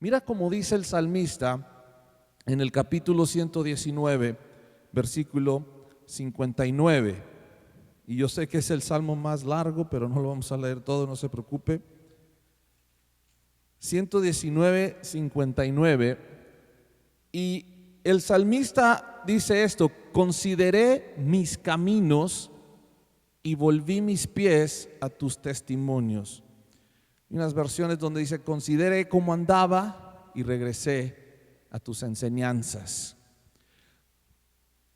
Mira cómo dice el salmista en el capítulo 119, versículo 59. Y yo sé que es el salmo más largo, pero no lo vamos a leer todo, no se preocupe. 119, 59. Y el salmista dice esto: consideré mis caminos y volví mis pies a tus testimonios. Hay unas versiones donde dice: consideré cómo andaba y regresé a tus enseñanzas.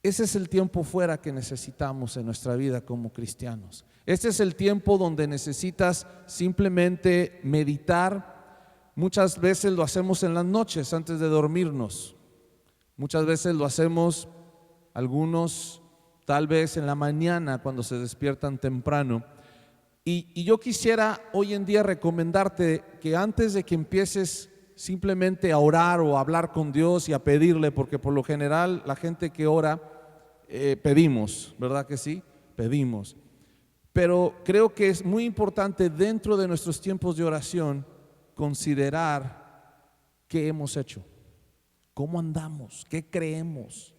Ese es el tiempo fuera que necesitamos en nuestra vida como cristianos. Este es el tiempo donde necesitas simplemente meditar. Muchas veces lo hacemos en las noches antes de dormirnos. Muchas veces lo hacemos, algunos tal vez en la mañana cuando se despiertan temprano. Y yo quisiera hoy en día recomendarte que antes de que empieces simplemente a orar o a hablar con Dios y a pedirle, porque por lo general la gente que ora pedimos, ¿verdad que sí? Pedimos. Pero creo que es muy importante dentro de nuestros tiempos de oración considerar qué hemos hecho, cómo andamos, qué creemos,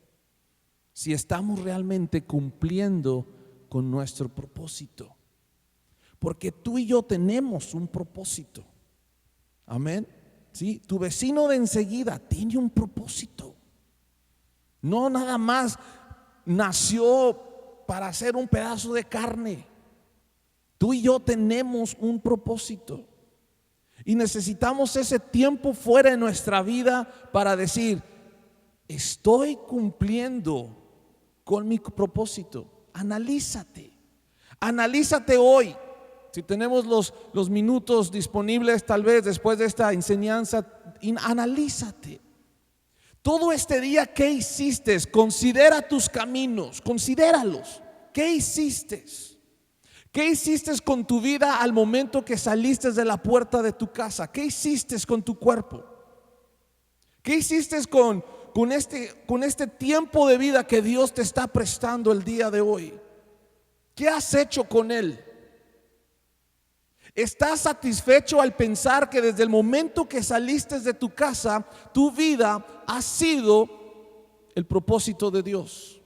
si estamos realmente cumpliendo con nuestro propósito. Porque tú y yo tenemos un propósito. Amén. ¿Sí? Tu vecino de enseguida tiene un propósito. No nada más nació para hacer un pedazo de carne. Tú y yo tenemos un propósito. Y necesitamos ese tiempo fuera de nuestra vida para decir: estoy cumpliendo con mi propósito. Analízate. Analízate hoy. Si tenemos los minutos disponibles, tal vez después de esta enseñanza, analízate. Todo este día, ¿qué hiciste? Considera tus caminos, considéralos. ¿Qué hiciste? ¿Qué hiciste con tu vida al momento que saliste de la puerta de tu casa? ¿Qué hiciste con tu cuerpo? ¿Qué hiciste con este tiempo de vida que Dios te está prestando el día de hoy? ¿Qué has hecho con él? ¿Estás satisfecho al pensar que desde el momento que saliste de tu casa, tu vida ha sido el propósito de Dios?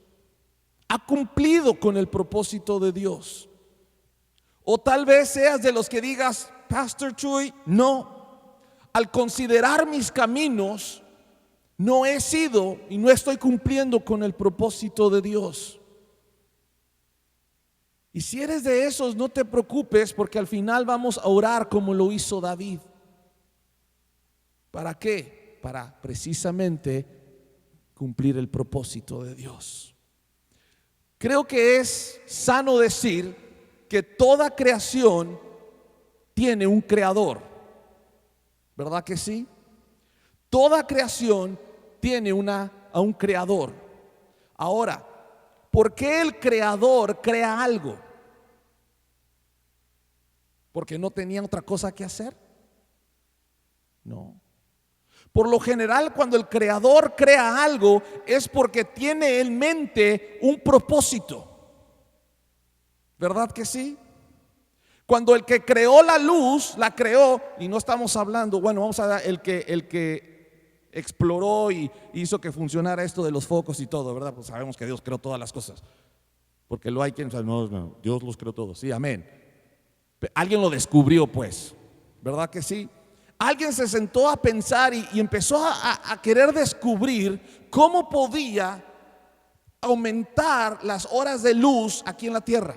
¿Ha cumplido con el propósito de Dios? O tal vez seas de los que digas: Pastor Chuy, no, al considerar mis caminos, no he sido y no estoy cumpliendo con el propósito de Dios. Y si eres de esos, no te preocupes, porque al final vamos a orar como lo hizo David. ¿Para qué? Para precisamente cumplir el propósito de Dios. Creo que es sano decir que toda creación tiene un creador. ¿Verdad que sí? Toda creación tiene a un creador. Ahora, ¿por qué el creador crea algo? ¿Porque no tenía otra cosa que hacer? No. Por lo general, cuando el creador crea algo, es porque tiene en mente un propósito. ¿Verdad que sí? Cuando el que creó la luz, la creó, y no estamos hablando, bueno, vamos a dar el que exploró y hizo que funcionara esto de los focos y todo, ¿verdad? Pues sabemos que Dios creó todas las cosas. Porque lo hay quien dice: no, Dios los creó todos. Sí, amén. Alguien lo descubrió, pues, ¿verdad que sí? Alguien se sentó a pensar y empezó a querer descubrir cómo podía aumentar las horas de luz aquí en la tierra.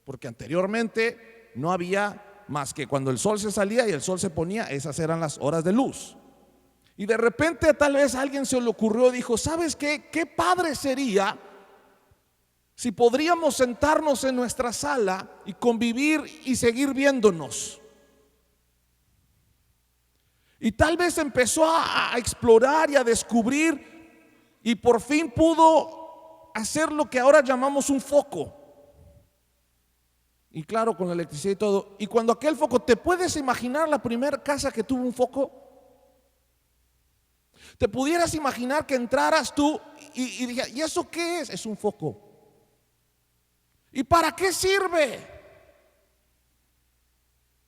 Porque anteriormente no había más que cuando el sol se salía y el sol se ponía, esas eran las horas de luz. Y de repente tal vez a alguien se le ocurrió y dijo: ¿sabes qué? Qué padre sería si podríamos sentarnos en nuestra sala y convivir y seguir viéndonos. Y tal vez empezó a explorar y a descubrir, y por fin pudo hacer lo que ahora llamamos un foco. Y claro, con la electricidad y todo. Y cuando aquel foco, ¿te puedes imaginar la primera casa que tuvo un foco? ¿Te pudieras imaginar que entraras tú y dijeras: ¿y eso qué es? Es un foco. ¿Y para qué sirve?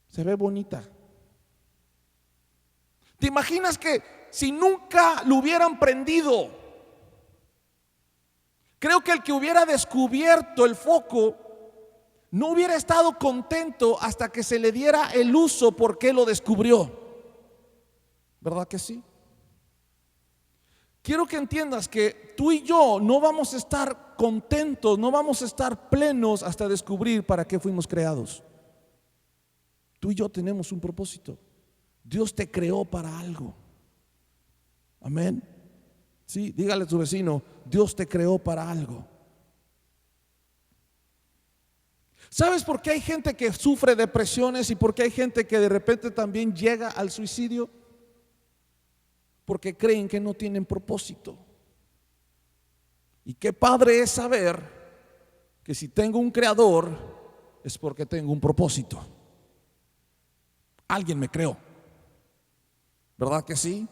Se ve bonita. ¿Te imaginas que si nunca lo hubieran prendido? Creo que el que hubiera descubierto el foco no hubiera estado contento hasta que se le diera el uso porque lo descubrió. ¿Verdad que sí? Quiero que entiendas que tú y yo no vamos a estar contentos, no vamos a estar plenos hasta descubrir para qué fuimos creados. Tú y yo tenemos un propósito. Dios te creó para algo. Amén. Sí, dígale a tu vecino, Dios te creó para algo. ¿Sabes por qué hay gente que sufre depresiones y por qué hay gente que de repente también llega al suicidio? Porque creen que no tienen propósito. Y qué padre es saber que si tengo un creador es porque tengo un propósito. Alguien me creó. ¿Verdad que sí?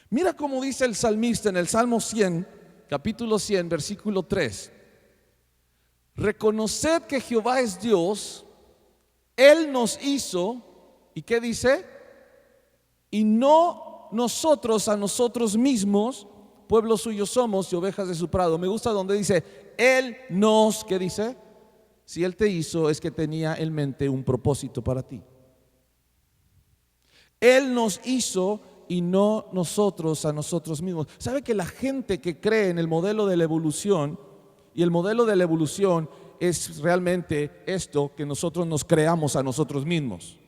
Mira cómo dice el salmista en el Salmo 100, capítulo 100, versículo 3. Reconoced que Jehová es Dios, Él nos hizo, ¿y qué dice? Y no nosotros a nosotros mismos, pueblo suyo somos y ovejas de su prado. Me gusta donde dice, Él nos, ¿qué dice? Si Él te hizo es que tenía en mente un propósito para ti. Él nos hizo y no nosotros a nosotros mismos. ¿Sabe que la gente que cree en el modelo de la evolución, y el modelo de la evolución es realmente esto, que nosotros nos creamos a nosotros mismos?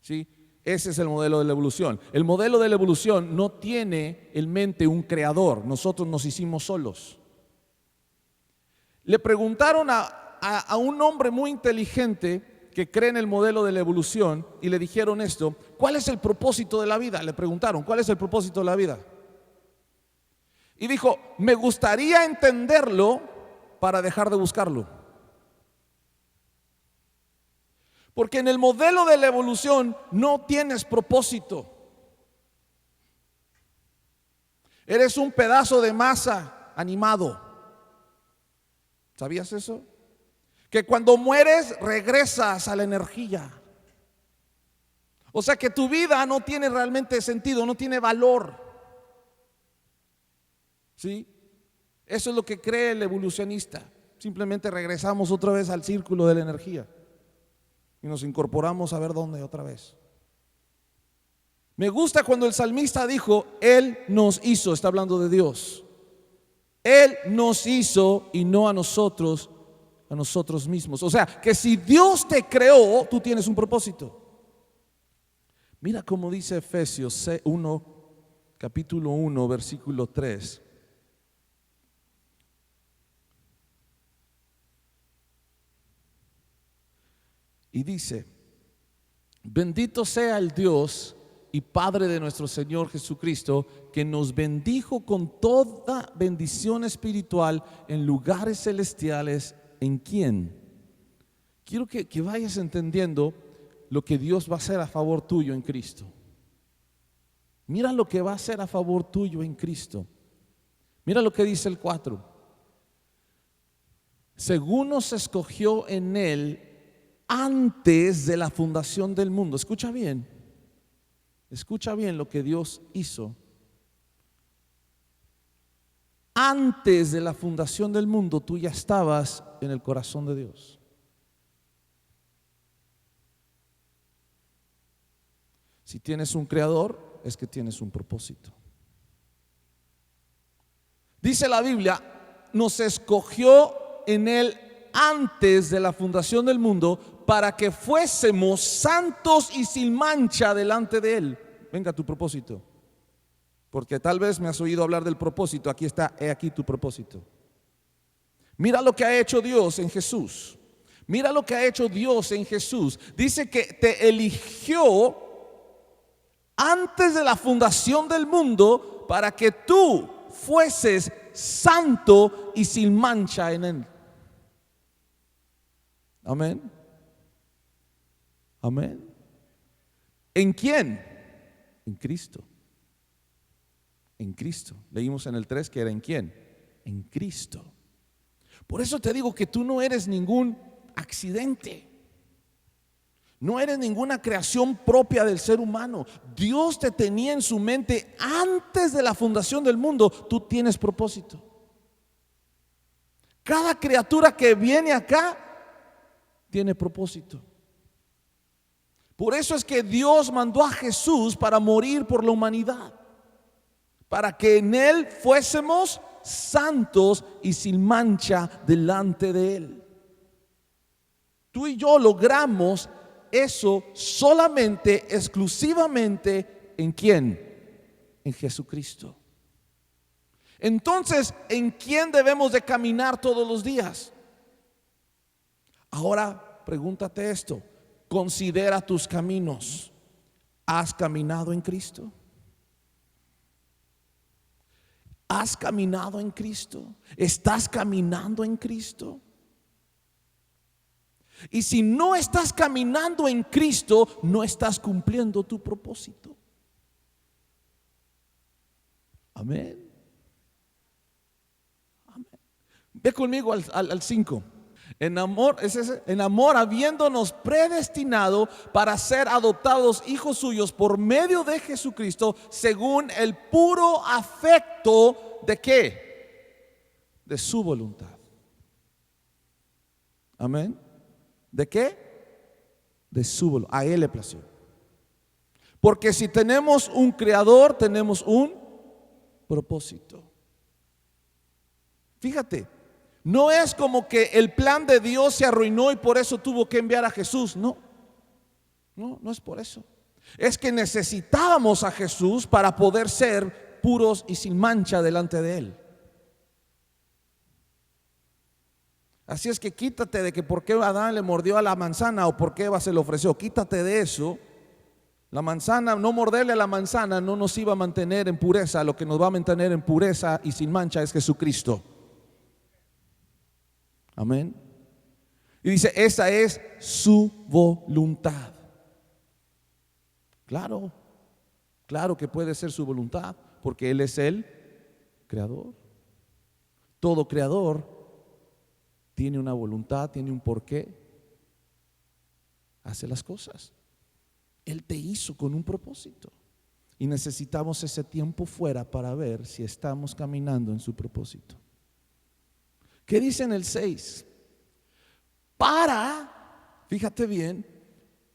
¿Sí? Ese es el modelo de la evolución. El modelo de la evolución no tiene en mente un creador, nosotros nos hicimos solos. Le preguntaron a un hombre muy inteligente que cree en el modelo de la evolución y le dijeron esto: ¿cuál es el propósito de la vida? Le preguntaron, ¿cuál es el propósito de la vida? Y dijo, me gustaría entenderlo para dejar de buscarlo. Porque en el modelo de la evolución no tienes propósito. Eres un pedazo de masa animado. ¿Sabías eso? Que cuando mueres regresas a la energía. O sea que tu vida no tiene realmente sentido, no tiene valor. ¿Sí? Eso es lo que cree el evolucionista. Simplemente regresamos otra vez al círculo de la energía y nos incorporamos a ver dónde otra vez. Me gusta cuando el salmista dijo, Él nos hizo, está hablando de Dios. Él nos hizo y no a nosotros mismos. O sea, que si Dios te creó, tú tienes un propósito. Mira cómo dice Efesios 1, capítulo 1, versículo 3. Y dice, bendito sea el Dios y Padre de nuestro Señor Jesucristo, que nos bendijo con toda bendición espiritual en lugares celestiales. ¿En quién? Quiero que vayas entendiendo lo que Dios va a hacer a favor tuyo en Cristo. Mira lo que va a hacer a favor tuyo en Cristo. Mira lo que dice el 4. Según nos escogió en Él antes de la fundación del mundo. Escucha bien lo que Dios hizo. Antes de la fundación del mundo, tú ya estabas en el corazón de Dios. Si tienes un creador, es que tienes un propósito. Dice la Biblia, nos escogió en Él antes de la fundación del mundo para que fuésemos santos y sin mancha delante de Él. Venga tu propósito. Porque tal vez me has oído hablar del propósito. Aquí está, he aquí tu propósito. Mira lo que ha hecho Dios en Jesús. Mira lo que ha hecho Dios en Jesús. Dice que te eligió antes de la fundación del mundo para que tú fueses santo y sin mancha en Él. Amén. Amén. ¿En quién? En Cristo. En Cristo. Leímos en el 3 que era en quién. En Cristo. Por eso te digo que tú no eres ningún accidente. No eres ninguna creación propia del ser humano. Dios te tenía en su mente antes de la fundación del mundo. Tú tienes propósito. Cada criatura que viene acá tiene propósito. Por eso es que Dios mandó a Jesús para morir por la humanidad, para que en Él fuésemos santos y sin mancha delante de Él. Tú y yo logramos eso solamente, exclusivamente, ¿en quién? En Jesucristo. Entonces, ¿en quién debemos de caminar todos los días? Ahora, pregúntate esto. Considera tus caminos. ¿Has caminado en Cristo? ¿Has caminado en Cristo? ¿Estás caminando en Cristo? Y si no estás caminando en Cristo, no estás cumpliendo tu propósito. Amén. Amén. Ve conmigo al 5. En amor habiéndonos predestinado para ser adoptados hijos suyos por medio de Jesucristo, según el puro afecto ¿de qué? De su voluntad. Amén. ¿De qué? De su voluntad. A Él le plació. Porque si tenemos un creador, tenemos un propósito. Fíjate, no es como que el plan de Dios se arruinó y por eso tuvo que enviar a Jesús. No es por eso. Es que necesitábamos a Jesús para poder ser puros y sin mancha delante de Él. Así es que quítate de que por qué Adán le mordió a la manzana o por qué Eva se le ofreció. Quítate de eso. La manzana, no morderle a la manzana no nos iba a mantener en pureza. Lo que nos va a mantener en pureza y sin mancha es Jesucristo. Amén. Y dice, esa es su voluntad. Claro que puede ser su voluntad, porque Él es el creador. Todo creador tiene una voluntad, tiene un porqué, hace las cosas. Él te hizo con un propósito y necesitamos ese tiempo fuera para ver si estamos caminando en su propósito. ¿Qué dice en el 6? Fíjate bien,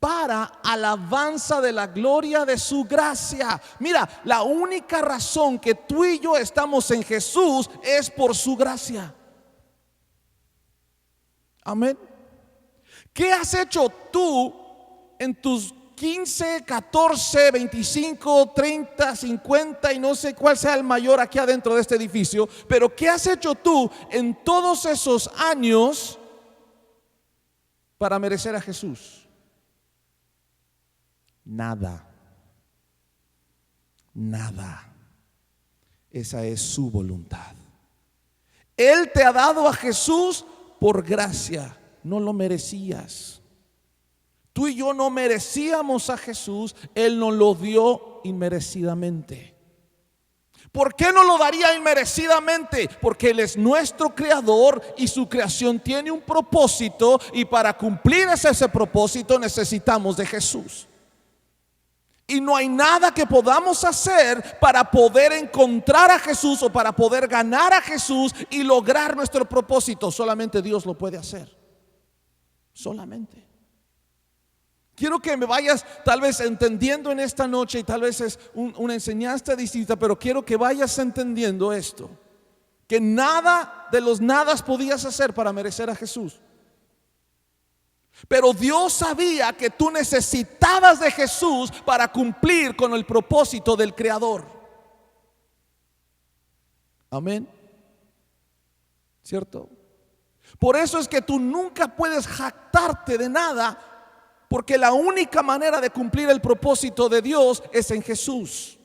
para alabanza de la gloria de su gracia. Mira, la única razón que tú y yo estamos en Jesús es por su gracia. Amén. ¿Qué has hecho tú en tus 15, 14, 25, 30, 50 y no sé cuál sea el mayor aquí adentro de este edificio? Pero ¿qué has hecho tú en todos esos años para merecer a Jesús? Nada. Esa es su voluntad. Él te ha dado a Jesús por gracia, no lo merecías. Tú y yo no merecíamos a Jesús, Él nos lo dio inmerecidamente. ¿Por qué no lo daría inmerecidamente? Porque Él es nuestro creador y su creación tiene un propósito, y para cumplir ese propósito necesitamos de Jesús. Y no hay nada que podamos hacer para poder encontrar a Jesús o para poder ganar a Jesús y lograr nuestro propósito. Solamente Dios lo puede hacer. Solamente. Quiero que me vayas tal vez entendiendo en esta noche, y tal vez es una enseñanza distinta, pero quiero que vayas entendiendo esto: que nada de los nadas podías hacer para merecer a Jesús. Pero Dios sabía que tú necesitabas de Jesús para cumplir con el propósito del Creador. Amén. ¿Cierto? Por eso es que tú nunca puedes jactarte de nada, porque la única manera de cumplir el propósito de Dios es en Jesús.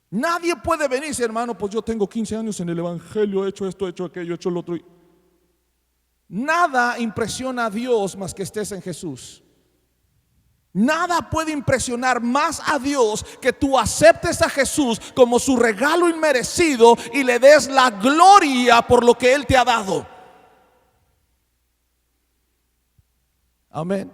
Nadie puede venir y decir, hermano, pues yo tengo 15 años en el evangelio, he hecho esto, he hecho aquello, he hecho lo otro. Nada impresiona a Dios más que estés en Jesús. Nada puede impresionar más a Dios que tú aceptes a Jesús como su regalo inmerecido y le des la gloria por lo que Él te ha dado. Amén.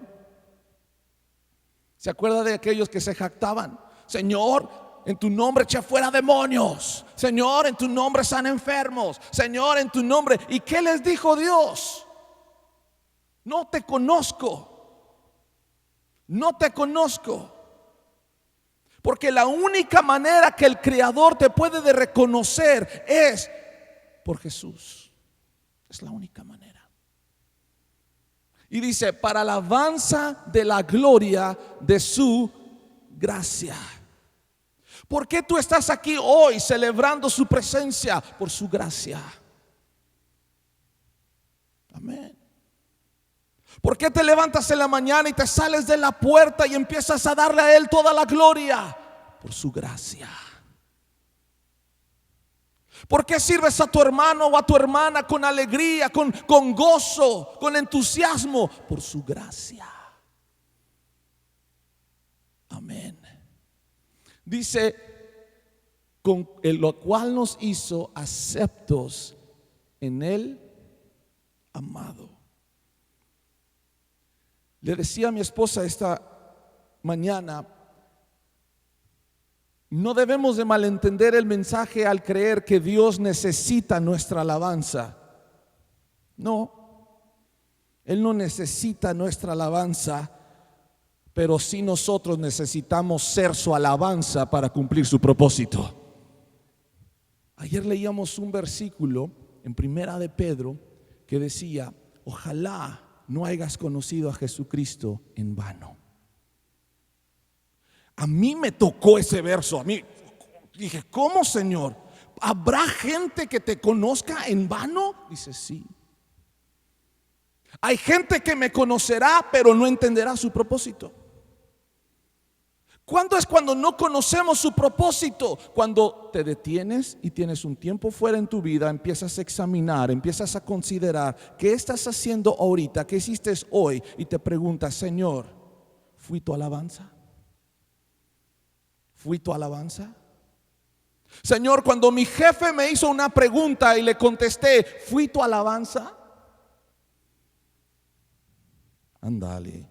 ¿Se acuerda de aquellos que se jactaban? Señor, en tu nombre echa fuera demonios. Señor, en tu nombre sana enfermos. Señor, en tu nombre. ¿Y qué les dijo Dios? No te conozco. No te conozco. Porque la única manera que el Creador te puede de reconocer es por Jesús. Es la única manera. Y dice, para alabanza de la gloria de su gracia. ¿Por qué tú estás aquí hoy celebrando su presencia? Por su gracia. Amén. ¿Por qué te levantas en la mañana y te sales de la puerta y empiezas a darle a Él toda la gloria? Por su gracia. ¿Por qué sirves a tu hermano o a tu hermana con alegría, con gozo, con entusiasmo? Por su gracia. Amén. Dice, con lo cual nos hizo aceptos en el amado. Le decía a mi esposa esta mañana, no debemos de malentender el mensaje al creer que Dios necesita nuestra alabanza. No, Él no necesita nuestra alabanza, pero sí nosotros necesitamos ser su alabanza para cumplir su propósito. Ayer leíamos un versículo en Primera de Pedro que decía, ojalá no hayas conocido a Jesucristo en vano. A mí me tocó ese verso. A mí dije, ¿cómo, Señor? ¿Habrá gente que te conozca en vano? Dice, sí. Hay gente que me conocerá, pero no entenderá su propósito. ¿Cuándo es cuando no conocemos su propósito? Cuando te detienes y tienes un tiempo fuera en tu vida, empiezas a examinar, empiezas a considerar qué estás haciendo ahorita, qué hiciste hoy, y te preguntas, Señor, ¿fui tu alabanza? ¿Fui tu alabanza? Señor, cuando mi jefe me hizo una pregunta y le contesté, ¿fui tu alabanza? Ándale.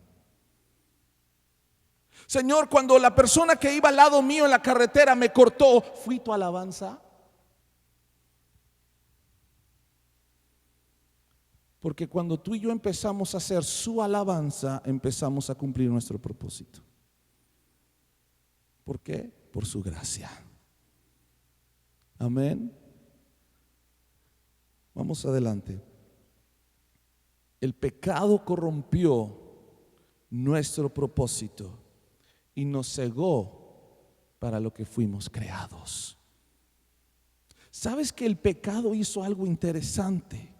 Señor, cuando la persona que iba al lado mío en la carretera me cortó, ¿fui tu alabanza? Porque cuando tú y yo empezamos a hacer su alabanza, empezamos a cumplir nuestro propósito. ¿Por qué? Por su gracia. Amén. Vamos adelante. El pecado corrompió nuestro propósito y nos cegó para lo que fuimos creados. ¿Sabes que el pecado hizo algo interesante?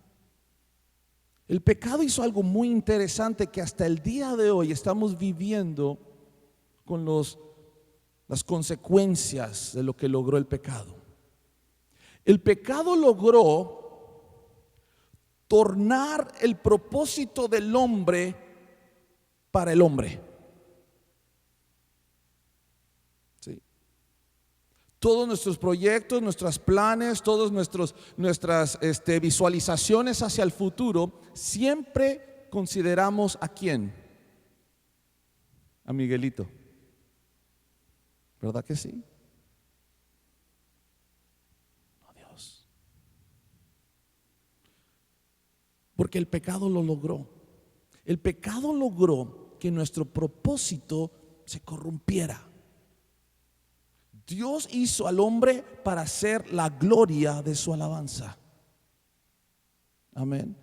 El pecado hizo algo muy interesante que hasta el día de hoy estamos viviendo con las consecuencias de lo que logró el pecado. El pecado logró tornar el propósito del hombre para el hombre. ¿Sí? Todos nuestros proyectos, nuestros planes, todas nuestras visualizaciones hacia el futuro, siempre consideramos ¿a quién? A Miguelito. ¿Verdad que sí? No, Dios. Porque el pecado lo logró. El pecado logró que nuestro propósito se corrompiera. Dios hizo al hombre para hacer la gloria de su alabanza. Amén.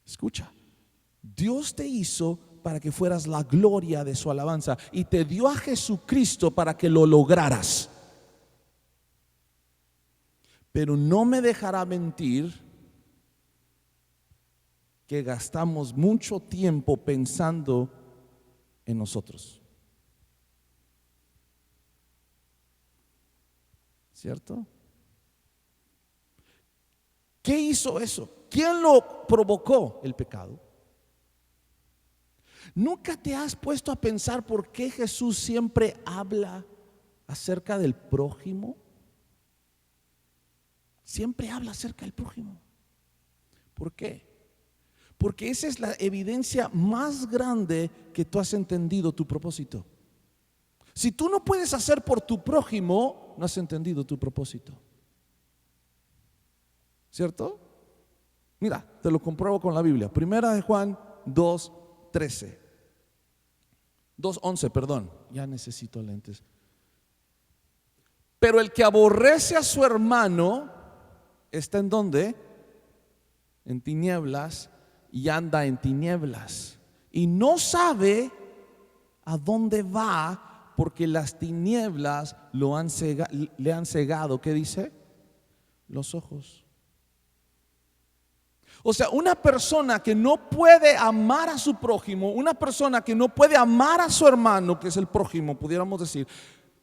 Escucha. Dios te hizo para que fueras la gloria de su alabanza y te dio a Jesucristo para que lo lograras. Pero no me dejará mentir que gastamos mucho tiempo pensando en nosotros. ¿Cierto? ¿Qué hizo eso? ¿Quién lo provocó? El pecado. ¿Nunca te has puesto a pensar por qué Jesús siempre habla acerca del prójimo? Siempre habla acerca del prójimo. ¿Por qué? Porque esa es la evidencia más grande que tú has entendido tu propósito. Si tú no puedes hacer por tu prójimo, no has entendido tu propósito. ¿Cierto? Mira, te lo compruebo con la Biblia. Primera de Juan 2:13. 2:11, perdón. Ya necesito lentes. Pero el que aborrece a su hermano está ¿en dónde? En tinieblas, y anda en tinieblas. Y no sabe a dónde va, porque las tinieblas le han cegado. ¿Qué dice? Los ojos. O sea, una persona que no puede amar a su prójimo, una persona que no puede amar a su hermano, que es el prójimo, pudiéramos decir,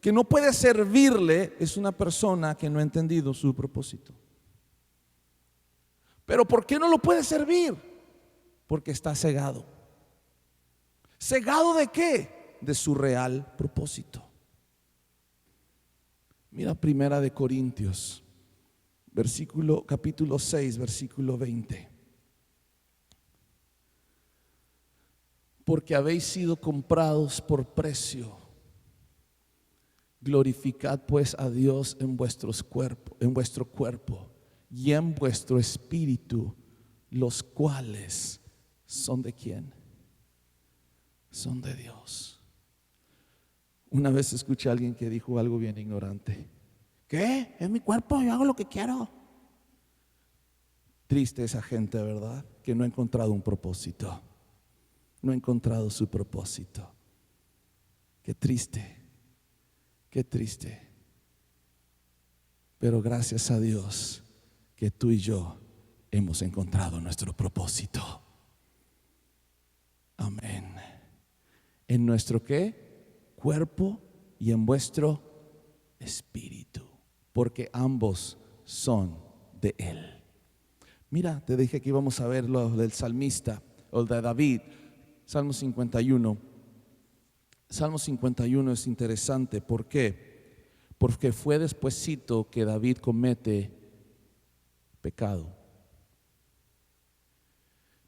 que no puede servirle, es una persona que no ha entendido su propósito. Pero ¿por qué no lo puede servir? Porque está cegado. ¿Cegado de qué? De su real propósito. Mira Primera de Corintios, capítulo 6, versículo 20. Porque habéis sido comprados por precio. Glorificad pues a Dios en vuestro cuerpo y en vuestro espíritu, los cuales son ¿de quién? Son de Dios. Una vez escuché a alguien que dijo algo bien ignorante. ¿Qué? Es mi cuerpo, yo hago lo que quiero. Triste esa gente, ¿verdad? Que no ha encontrado un propósito. No ha encontrado su propósito. Qué triste. Qué triste. Pero gracias a Dios que tú y yo hemos encontrado nuestro propósito. Amén. ¿En nuestro qué? Cuerpo y en vuestro espíritu. Porque ambos son de Él. Mira, te dije que íbamos a ver lo del salmista o de David. Salmo 51. Salmo 51 es interesante. ¿Por qué? Porque fue despuesito que David comete pecado.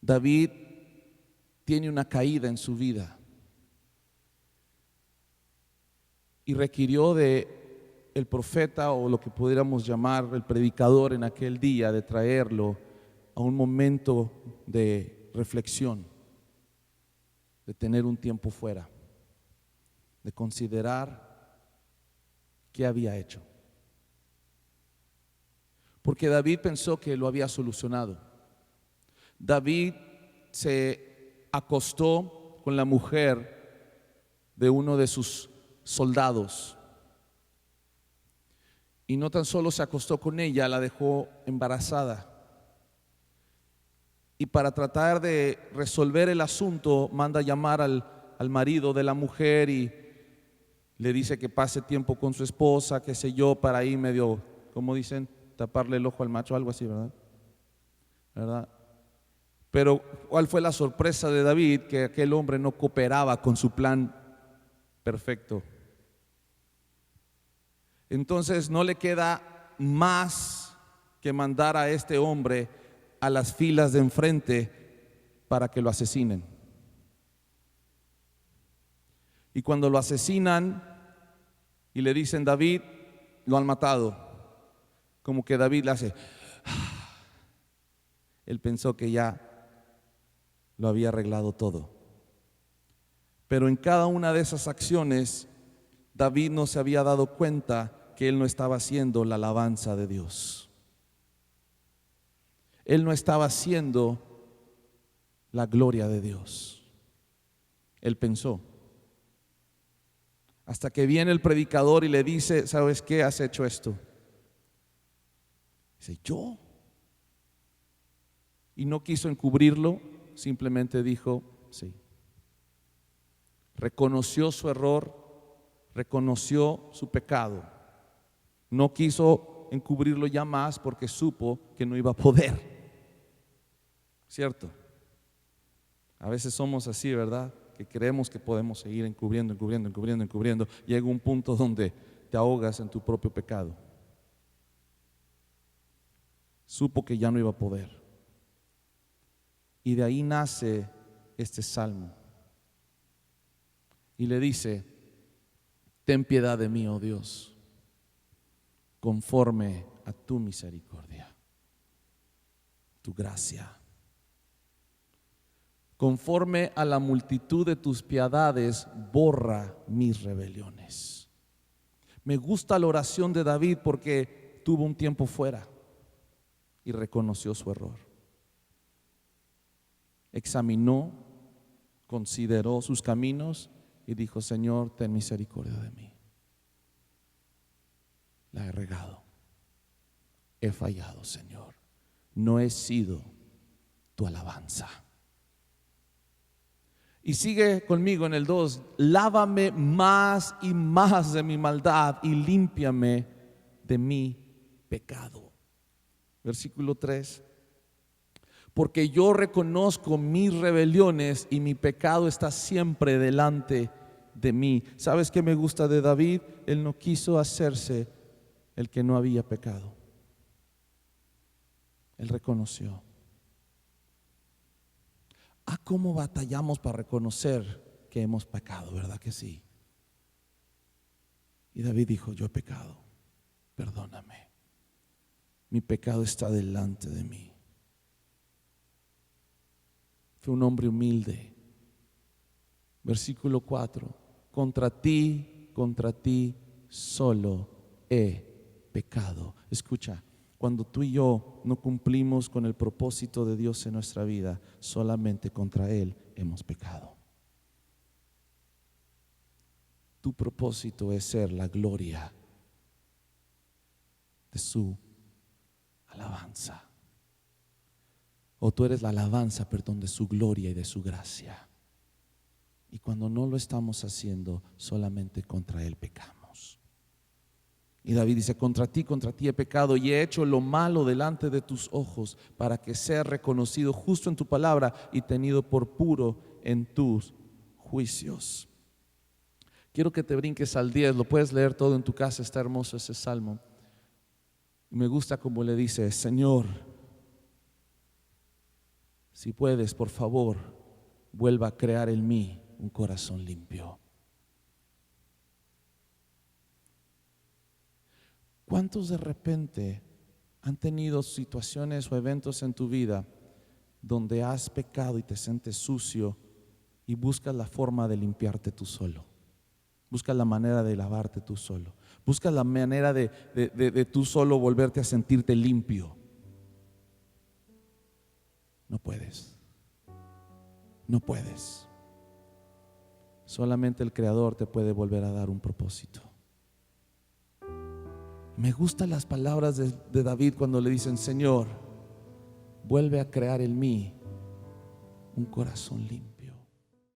David tiene una caída en su vida y requirió de el profeta, o lo que pudiéramos llamar el predicador en aquel día, de traerlo a un momento de reflexión, de tener un tiempo fuera, de considerar qué había hecho. Porque David pensó que lo había solucionado. David se acostó con la mujer de uno de sus soldados. Y no tan solo se acostó con ella, la dejó embarazada. Y para tratar de resolver el asunto, manda llamar al marido de la mujer y le dice que pase tiempo con su esposa, qué sé yo, para ahí medio, como dicen, taparle el ojo al macho, algo así, ¿verdad? Pero ¿cuál fue la sorpresa de David? Que aquel hombre no cooperaba con su plan perfecto. Entonces no le queda más que mandar a este hombre a las filas de enfrente para que lo asesinen. Y cuando lo asesinan y le dicen: David, lo han matado, como que David le hace, él pensó que ya lo había arreglado todo. Pero en cada una de esas acciones, David no se había dado cuenta que él no estaba haciendo la alabanza de Dios. Él no estaba haciendo la gloria de Dios. Él pensó. Hasta que viene el predicador y le dice: ¿sabes qué? Has hecho esto. Dice: ¿yo? Y no quiso encubrirlo, simplemente dijo: sí. Reconoció su error, reconoció su pecado. No quiso encubrirlo ya más porque supo que no iba a poder. ¿Cierto? A veces somos así, ¿verdad? Que creemos que podemos seguir encubriendo. Llega un punto donde te ahogas en tu propio pecado. Supo que ya no iba a poder. Y de ahí nace este salmo. Y le dice: Ten piedad de mí, oh Dios, conforme a tu misericordia, tu gracia. Conforme a la multitud de tus piedades, borra mis rebeliones. Me gusta la oración de David porque tuvo un tiempo fuera y reconoció su error. Examinó, consideró sus caminos y dijo: Señor, ten misericordia de mí. La he regado, he fallado, Señor. No he sido tu alabanza. Y sigue conmigo en el 2: lávame más y más de mi maldad y límpiame de mi pecado. Versículo 3: porque yo reconozco mis rebeliones y mi pecado está siempre delante de mí. ¿Sabes qué me gusta de David? Él no quiso hacerse el que no había pecado. Él reconoció. ¿Cómo batallamos para reconocer que hemos pecado? ¿Verdad que sí? Y David dijo: yo he pecado, perdóname. Mi pecado está delante de mí. Fue un hombre humilde. Versículo 4: contra ti solo he pecado. Escucha, cuando tú y yo no cumplimos con el propósito de Dios en nuestra vida, solamente contra Él hemos pecado. Tu propósito es ser la gloria de su alabanza. O tú eres la alabanza, perdón, de su gloria y de su gracia. Y cuando no lo estamos haciendo, solamente contra Él pecamos. Y David dice: contra ti he pecado y he hecho lo malo delante de tus ojos, para que sea reconocido justo en tu palabra y tenido por puro en tus juicios. Quiero que te brinques al 10, lo puedes leer todo en tu casa, está hermoso ese salmo. Me gusta como le dice: Señor, si puedes, por favor, vuelva a crear en mí un corazón limpio. ¿Cuántos de repente han tenido situaciones o eventos en tu vida donde has pecado y te sientes sucio y buscas la forma de limpiarte tú solo? Buscas la manera de lavarte tú solo. Buscas la manera de tú solo volverte a sentirte limpio. No puedes. No puedes. Solamente el Creador te puede volver a dar un propósito. Me gustan las palabras de David cuando le dicen: Señor, vuelve a crear en mí un corazón limpio.